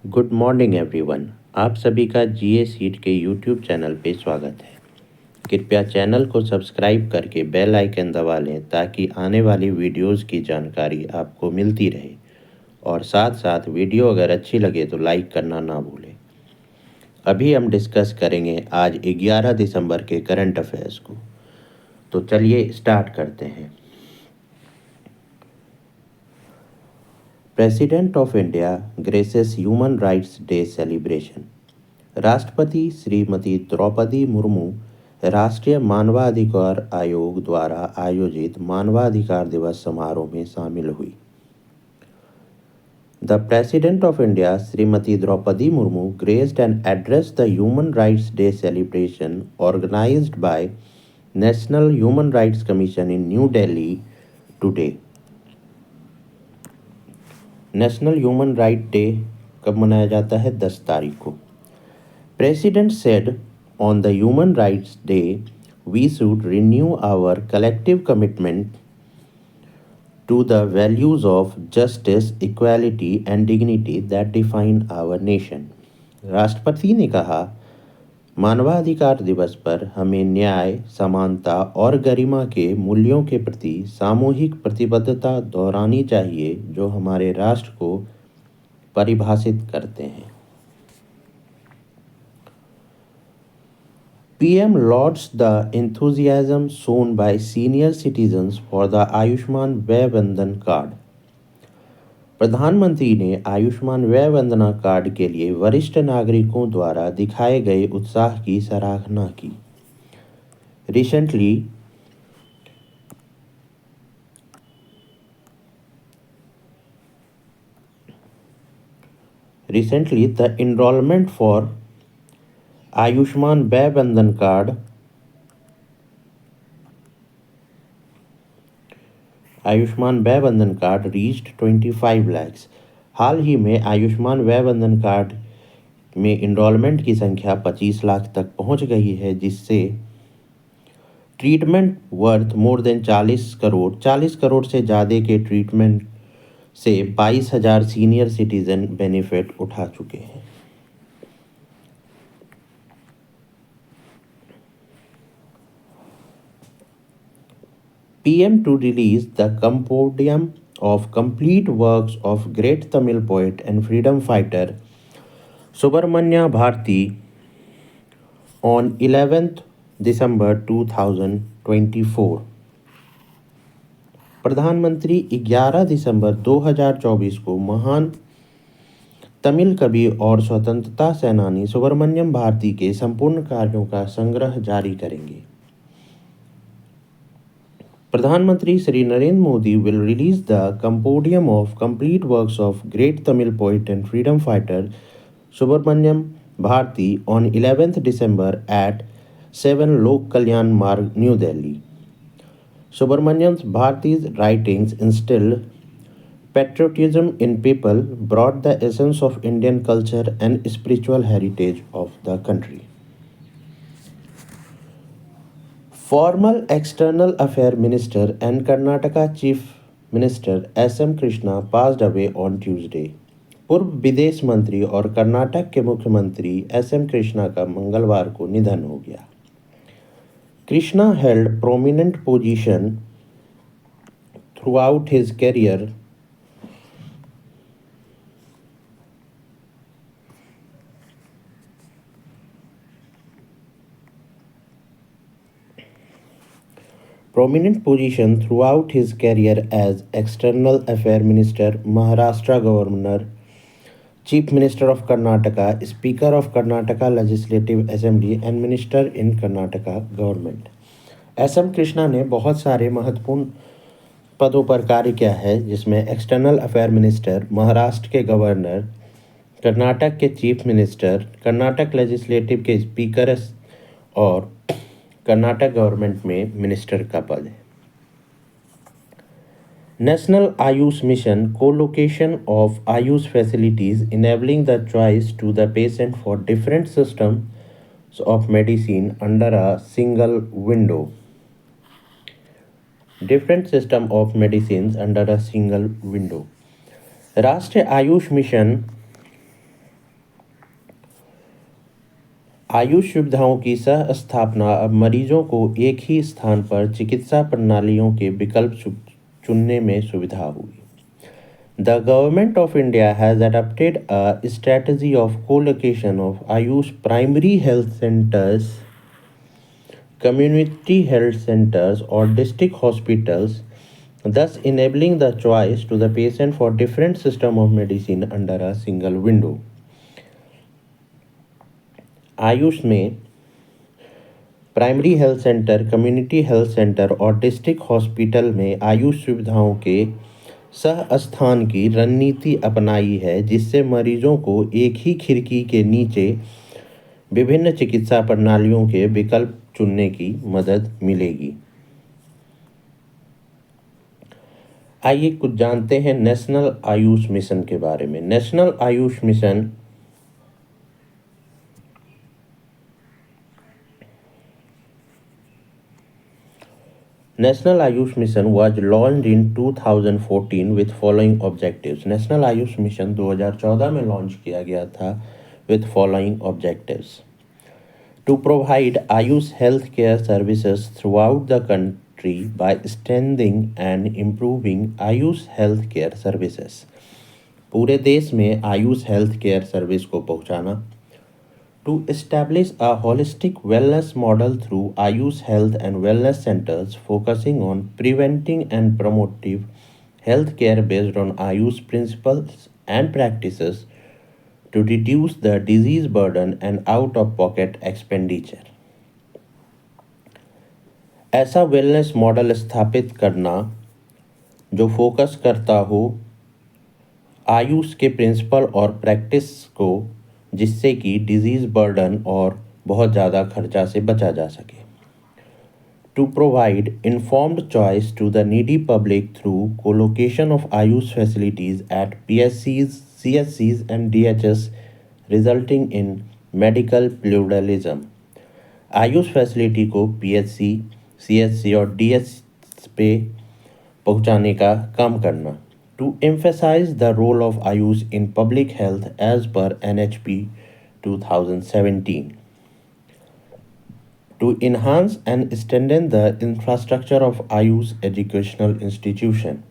Good morning everyone. आप सभी का जीए सीट के यूट्यूब चैनल पे स्वागत है। कृपया चैनल को सब्सक्राइब करके बेल आइकन दबा लें ताकि आने वाली वीडियोस की जानकारी आपको मिलती रहे और साथ साथ वीडियो अगर अच्छी लगे तो लाइक करना ना भूलें। अभी हम डिस्कस करेंगे आज 11 दिसंबर के करंट अफेयर्स को। तो चलिए स्टार्ट करते हैं। President of India graces human rights day celebration. राष्ट्रपति श्रीमती द्रौपदी मुर्मू राष्ट्रीय मानवाधिकार आयोग द्वारा आयोजित मानवाधिकार दिवस समारोह में शामिल हुई। The president of India Shrimati Droupadi Murmu graced and addressed the Human Rights Day celebration organized by National Human Rights Commission in New Delhi today. National human right day कब मनाया जाता है? 10 तारीख को। President said on the human rights day we should renew our collective commitment to the values of justice, equality and dignity that define our nation. राष्ट्रपति ने कहा, मानवाधिकार दिवस पर हमें न्याय, समानता और गरिमा के मूल्यों के प्रति सामूहिक प्रतिबद्धता दोहरानी चाहिए जो हमारे राष्ट्र को परिभाषित करते हैं। PM lauds the enthusiasm shown by senior citizens for the Ayushman व्यय वंदन कार्ड। प्रधानमंत्री ने आयुष्मान व्यय वंदना कार्ड के लिए वरिष्ठ नागरिकों द्वारा दिखाए गए उत्साह की सराहना की। Recently, the enrollment for Ayushman వ్యయ वंदन कार्ड रीच्ड 25 lakhs। हाल ही में आयुष्मान व्यय वंदन कार्ड में इनरोलमेंट की संख्या 25 लाख तक पहुंच गई है, जिससे treatment worth more than 40 crore से ज़्यादा के ट्रीटमेंट से 22,000 सीनियर सिटीजन बेनिफिट उठा चुके हैं। PM to release the compendium of complete works of great Tamil poet and freedom fighter Subramanya Bharati on 11th December 2024। प्रधानमंत्री 11 दिसंबर 2024 को महान तमिल कवि और स्वतंत्रता सेनानी सुब्रमण्यम भारती के संपूर्ण कार्यों का संग्रह जारी करेंगे। प्रधानमंत्री Shri Narendra Modi will release the compendium of complete works of great Tamil poet and freedom fighter Subramanyam Bharati on 11th December at 7 Lok Kalyan Marg, New Delhi. Subramanyam Bharati's writings instilled patriotism in people, brought the essence of Indian culture and spiritual heritage of the country. Former External Affairs Minister and Karnataka Chief Minister S.M. Krishna passed away on Tuesday. पूर्व विदेश मंत्री और कर्नाटक के मुख्यमंत्री S.M. Krishna का मंगलवार को निधन हो गया। Krishna held prominent position throughout his career as External Affairs Minister, Maharashtra Governor, Chief Minister of Karnataka, Speaker of Karnataka Legislative Assembly and Minister in Karnataka Government। S.M. Krishna ने बहुत सारे महत्वपूर्ण पदों पर कार्य किया है, जिसमें एक्सटर्नल अफेयर मिनिस्टर, महाराष्ट्र के गवर्नर, कर्नाटक के चीफ मिनिस्टर, कर्नाटक लेजिस्लेटिव के स्पीकर और कर्नाटक गवर्नमेंट में मिनिस्टर का पद है। National Ayush mission co-location of Ayush facilities enabling the choice to the patient for different systems of medicine under a single window। different system of medicines under a single window। राष्ट्रीय Ayush mission Ayush सुविधाओं की सह स्थापना अब मरीजों को एक ही स्थान पर चिकित्सा प्रणालियों के विकल्प चुनने में सुविधा हुई। The Government of India has adopted a strategy of co-location of Ayush primary health centers, community health centers, or district hospitals, thus enabling the choice to the patient for different system of medicine under a single window. Ayush में primary health centre, community health centre और district hospital में आयुष सुविधाओं के सह स्थान की रणनीति अपनाई है, जिससे मरीजों को एक ही खिड़की के नीचे विभिन्न चिकित्सा प्रणालियों के विकल्प चुनने की मदद मिलेगी। आइए कुछ जानते हैं नेशनल आयुष मिशन के बारे में। National Ayush mission National Ayush Mission was launched in 2014 with following objectives. National Ayush Mission 2014 में लॉन्च किया गया था with following objectives. To provide Ayush healthcare services throughout the country by strengthening and improving Ayush healthcare services. पूरे देश में Ayush health care service को पहुंचाना। To establish a holistic wellness model through Ayush Health and Wellness Centers focusing on preventing and promotive health care based on Ayush principles and practices to reduce the disease burden and out of pocket expenditure. ऐसा wellness model स्थापित करना जो focus करता हो आयुष के principal और practice को, जिससे कि डिजीज़ बर्डन और बहुत ज़्यादा खर्चा से बचा जा सके। To provide informed choice to the needy public through colocation of AYUSH facilities at PSCs, CSCs and DHS resulting in medical pluralism. AYUSH facility को PSC, CSC और DHS पे पहुंचाने का काम करना। To emphasize the role of Ayush in public health as per NHP 2017. To enhance and strengthen the infrastructure of Ayush educational institution.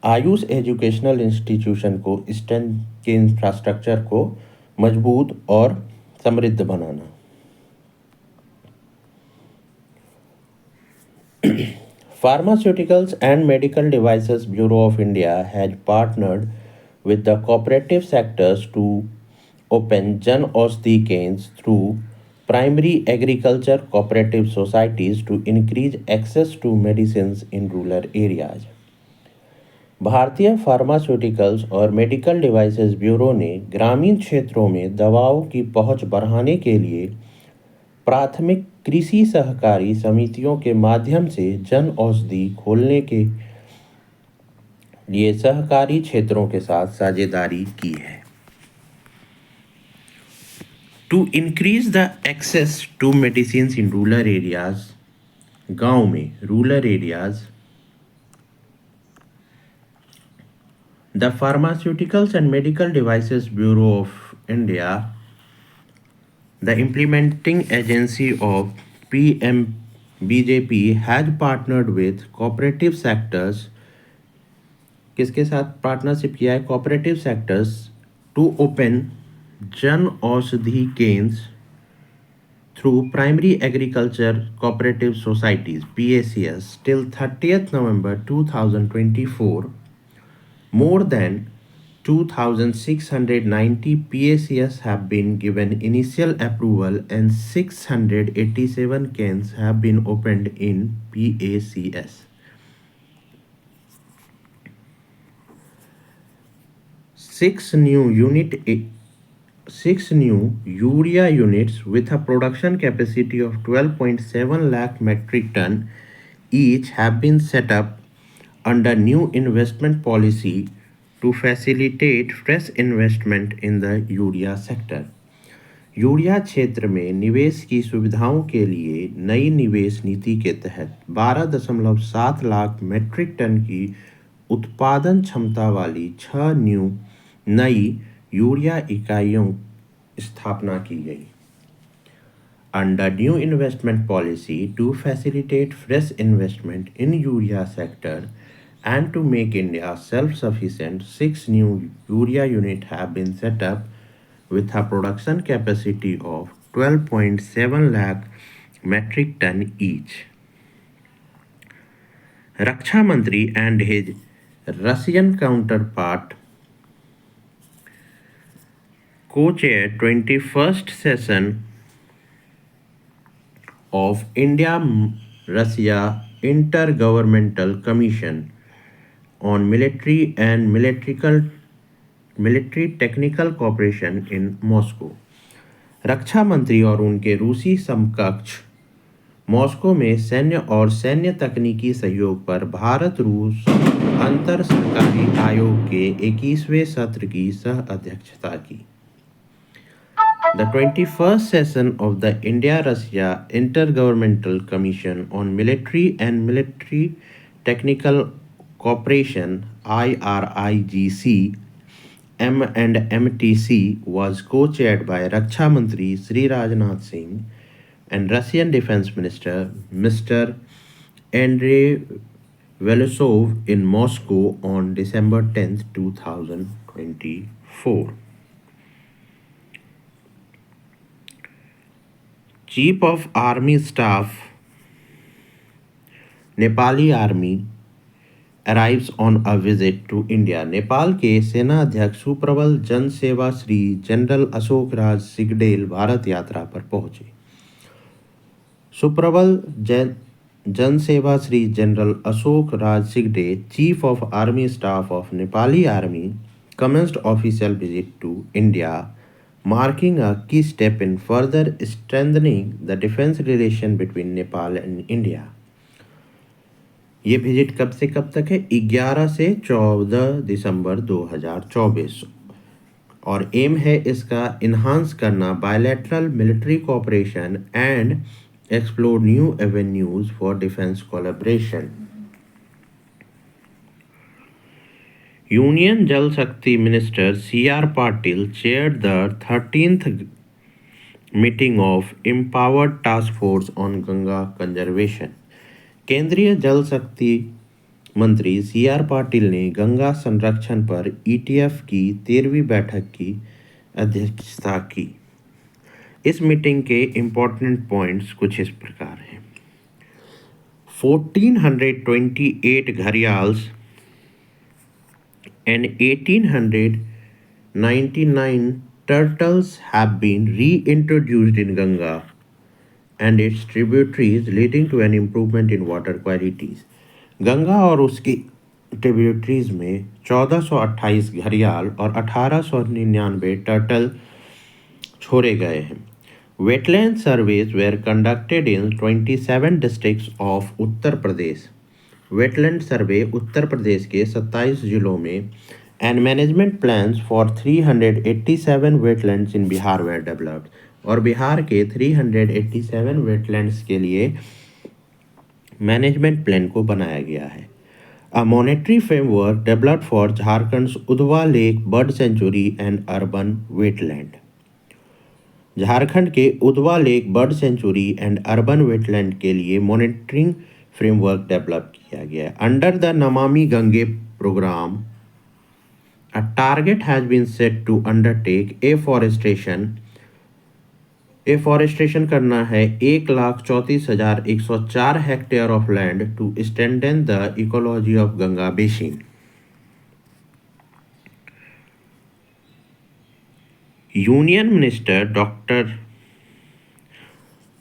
Ayush educational institution को के infrastructure को मजबूत और समृद्ध बनाना। Pharmaceuticals and Medical Devices Bureau of India has partnered with the cooperative sectors to open Jan Aushadhi Kendras through primary agriculture cooperative societies to increase access to medicines in rural areas. भारतीय pharmaceuticals और medical devices bureau ने ग्रामीण क्षेत्रों में दवाओं की पहुंच बढ़ाने के लिए प्राथमिक कृषि सहकारी समितियों के माध्यम से जन औषधि खोलने के लिए सहकारी क्षेत्रों के साथ साझेदारी की है। To increase the access to medicine in rural areas, गांव में rural areas, the pharmaceuticals and medical devices bureau of India, the implementing agency of PMBJP has partnered with cooperative sectors। किसके साथ पार्टनरशिप किया है? Cooperative sectors to open Jan Aushadhi केंद्र through primary agriculture cooperative societies PACS till 30th November 2024। More than 2,690 PACS have been given initial approval and 687 camps have been opened in PACS. Six new urea units with a production capacity of 12.7 lakh metric ton each have been set up under new investment policy to facilitate fresh investment in the urea sector. Urea क्षेत्र में निवेश की सुविधाओं के लिए नई निवेश नीति के तहत 12.7 लाख मेट्रिक टन की उत्पादन क्षमता वाली 6 नई यूरिया इकाइयों स्थापना की गई। under new investment policy to facilitate fresh investment in urea sector and to make India self-sufficient, 6 new urea units have been set up with a production capacity of 12.7 lakh metric ton each. Raksha Mantri and his Russian counterpart co-chaired 21st session of India-Russia Intergovernmental Commission on Military and Military Technical Cooperation in Moscow. रक्षा मंत्री और उनके रूसी समकक्ष Moscow में सैन्य और सैन्य तकनीकी सहयोग पर भारत रूस अंतर सरकारी आयोग के 21वें सत्र की सह अध्यक्षता की. The 21st session of the India-Russia Intergovernmental Commission on Military and Military Technical Cooperation (IRIGC) M&MTC was co-chaired by Raksha Mantri Sri Rajnath Singh and Russian Defense Minister Mr. Andrei Velasov in Moscow on December 10, 2024. Chief of Army Staff Nepali Army arrives on a visit to India. Nepal के सेना अध्यक्ष Suprabal Jan Sewa Shri general Ashok Raj Sigdel Bharat यात्रा पर पहुंचे. Suprabal Jan Sewa Shri general Ashok Raj Sigdel, chief of army staff of Nepali army, commenced official visit to India, marking a key step in further strengthening the defense relation between Nepal and India. ये visit कब से कब तक है? 11 से 14 दिसंबर 2024 और एम है इसका इन्हांस करना bilateral military cooperation and explore new avenues for defence collaboration. Union जल शक्ति minister C.R. Patil chaired the 13th meeting of Empowered Task Force on Ganga Conservation. केंद्रीय जल शक्ति मंत्री C.R. पाटिल ने गंगा संरक्षण पर ETF की 13वीं बैठक की अध्यक्षता की. इस मीटिंग के इम्पोर्टेंट पॉइंट्स कुछ इस प्रकार हैं. 1428 gharials and 1899 turtles have been reintroduced in Ganga and its tributaries, leading to an improvement in water qualities. Ganga और उसकी ट्रिब्यूटरीज में 1428 घड़ियाल और 1899 टर्टल छोड़े गए हैं. Wetland surveys were conducted in 27 districts of Uttar Pradesh. Wetland survey Uttar Pradesh के 27 जिलों में and management plans for 387 wetlands in Bihar were developed. और बिहार के 387 वेटलैंड्स के लिए मैनेजमेंट प्लान को बनाया गया है. A monetary framework developed for Jharkhand Udhwa lake bird sanctuary and urban wetland. Jharkhand के Udhwa lake bird sanctuary and urban wetland के लिए मॉनिटरिंग फ्रेमवर्क डेवलप किया गया है. Under the Namami Gange programme a target has been set to undertake afforestation करना है 1,34,104 hectare of land to strengthen the ecology of Ganga basin. Union minister doctor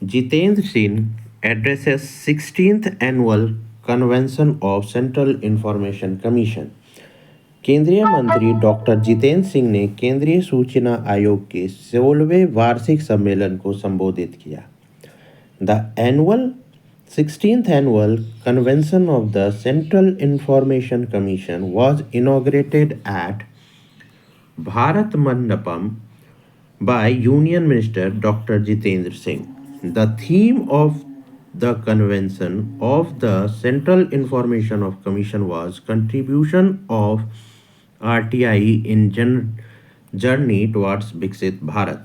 Jitendra Singh addresses 16th Annual Convention of Central Information Commission. केंद्रीय मंत्री doctor Jitendra Singh ने केंद्रीय सूचना आयोग के 16वें वार्षिक सम्मेलन को संबोधित किया. The 16th Annual Convention of the Central Information Commission was inaugurated at Bharat Mandapam by Union Minister Dr. Jitendra Singh. The theme of the convention of the Central Information of Commission was contribution of RTI in journey towards Viksit Bharat.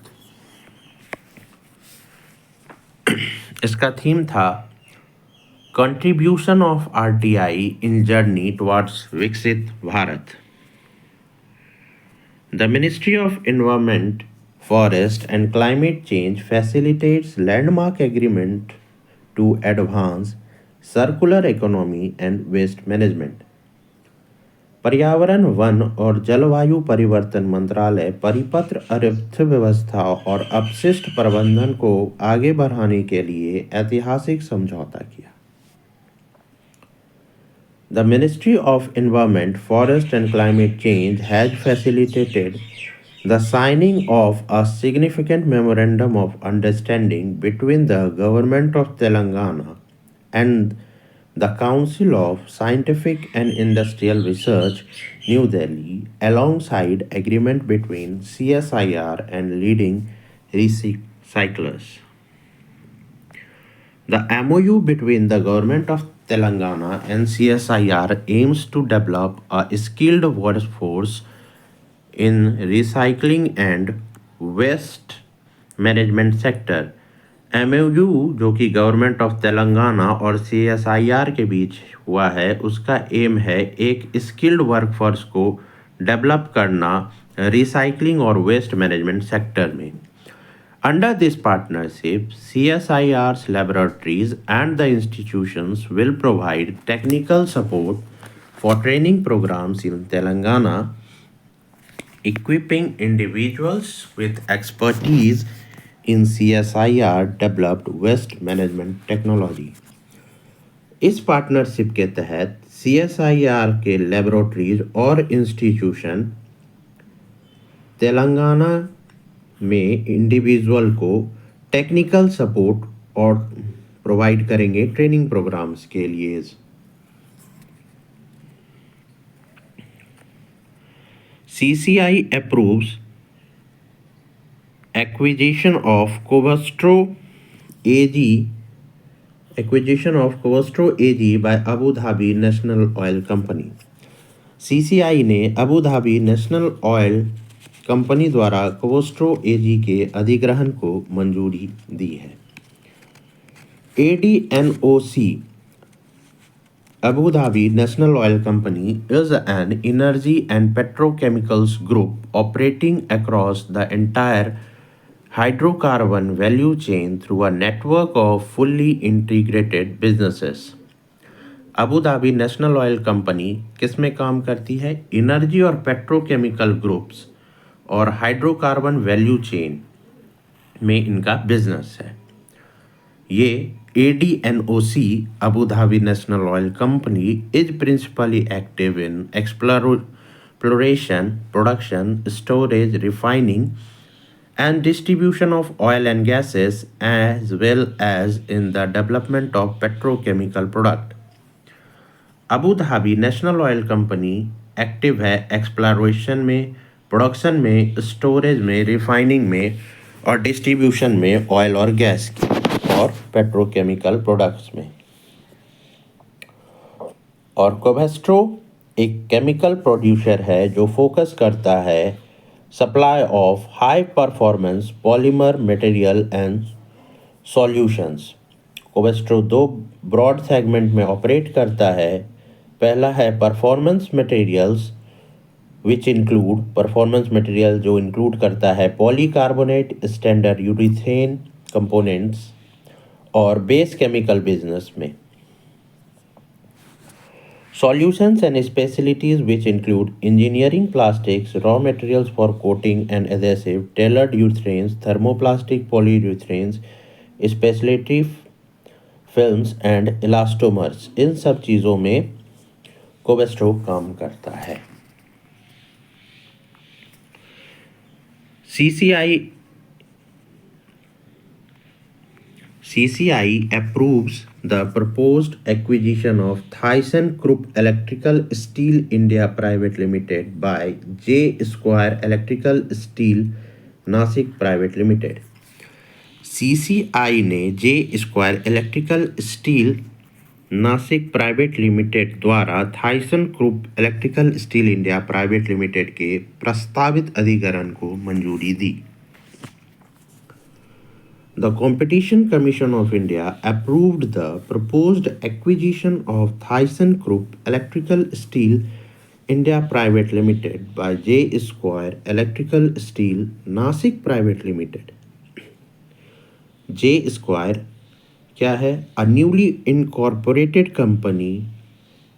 इसका theme था contribution of RTI in journey towards विकसित Bharat. The Ministry of Environment, Forest and Climate Change facilitates landmark agreement to advance circular economy and waste management. पर्यावरण, one और जलवायु परिवर्तन मंत्रालय परिपत्र अर्थव्यवस्था और अपशिष्ट प्रबंधन को आगे बढ़ाने के लिए ऐतिहासिक समझौता किया। The Ministry of Environment, Forest and Climate Change has facilitated the signing of a significant memorandum of understanding between the Government of Telangana and the Council of Scientific and Industrial Research, New Delhi, alongside agreement between CSIR and leading recyclers. The MOU between the Government of Telangana and CSIR aims to develop a skilled workforce in recycling and waste management sector. MOU जो कि government of Telangana और CSIR के बीच हुआ है, उसका M है एक skilled workforce को डेवलप करना रिसाइकलिंग और वेस्ट मैनेजमेंट सेक्टर में। Under this partnership, CSIR's laboratories and the institutions will provide technical support for training programs in Telangana, equipping individuals with expertise in CSIR developed waste management technology. इस partnership के तहत CSIR के laboratories और institution Telangana में individual को technical support और provide करेंगे training programmes के लिए। CCI approves acquisition of Covestro AG by Abu Dhabi National Oil Company। CCI ने Abu Dhabi national oil company द्वारा कोवेस्ट्रो एजी के अधिग्रहण को मंजूरी दी है। ADNOC Abu Dhabi National Oil Company is an energy and petrochemicals group operating across the entire hydrocarbon value chain through a network of fully integrated businesses। Abu Dhabi national oil company किस में काम करती है? Energy और petrochemical groups और hydrocarbon value chain में इनका business है। ये ADNOC Abu Dhabi national oil company is principally active in exploration, production, storage, refining and distribution of oil and gases as well as in the development of petrochemical product। Abu Dhabi national oil company active है exploration में, production में, storage में, refining में और distribution में oil और gas की और पेट्रोकेमिकल प्रोडक्ट्स में। और कोवेस्ट्रो एक केमिकल प्रोड्यूसर है जो फोकस करता है supply of high performance polymer material and solutions. Covestro दो ब्रॉड सेगमेंट में ऑपरेट करता है। पहला है performance materials which include performance material जो इंक्लूड करता है पॉलीकार्बोनेट, स्टैंडर्ड यूरिथेन कंपोनेंट्स और बेस केमिकल बिजनेस में। Solutions and specialties which include engineering plastics, raw materials for coating and adhesive, tailored urethanes, thermoplastic polyurethanes, specialty films and elastomers, इन सब चीज़ों में कोवेस्ट्रो काम करता है। CCI approves the proposed acquisition of ThyssenKrupp Electrical Steel India Private Limited by J Square Electrical Steel Nasik Private Limited। CCI ने J Square Electrical Steel Nashik private limited द्वारा Thyssenkrupp electrical steel India private limited के प्रस्तावित अधिग्रहण को मंजूरी दी। The Competition Commission of India approved the proposed acquisition of ThyssenKrupp Electrical Steel India Private Limited by J Square Electrical Steel Nasik Private Limited. J Square क्या है? A newly incorporated company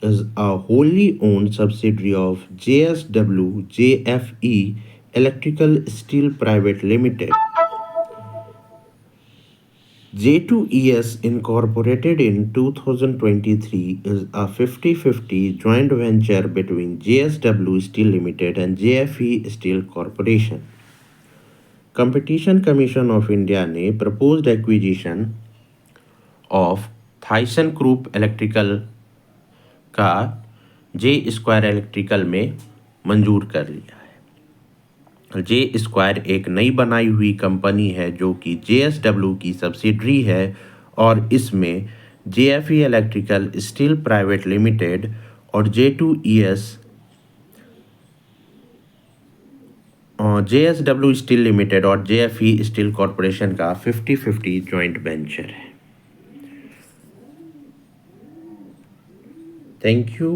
is a wholly owned subsidiary of JSW JFE Electrical Steel Private Limited. J2ES Incorporated in 2023 is a 50-50 joint venture between JSW Steel Limited and JFE Steel Corporation. Competition Commission of India ने proposed acquisition of ThyssenKrupp Electrical का J Square Electrical में मंजूर कर लिया है। J square एक नई बनाई हुई कंपनी है जो कि JSW की सब्सिडरी है और इसमें JFE electrical steel private limited और JSW स्टील लिमिटेड और JFE स्टील कॉरपोरेशन का 50-50 जॉइंट वेंचर है। Thank you.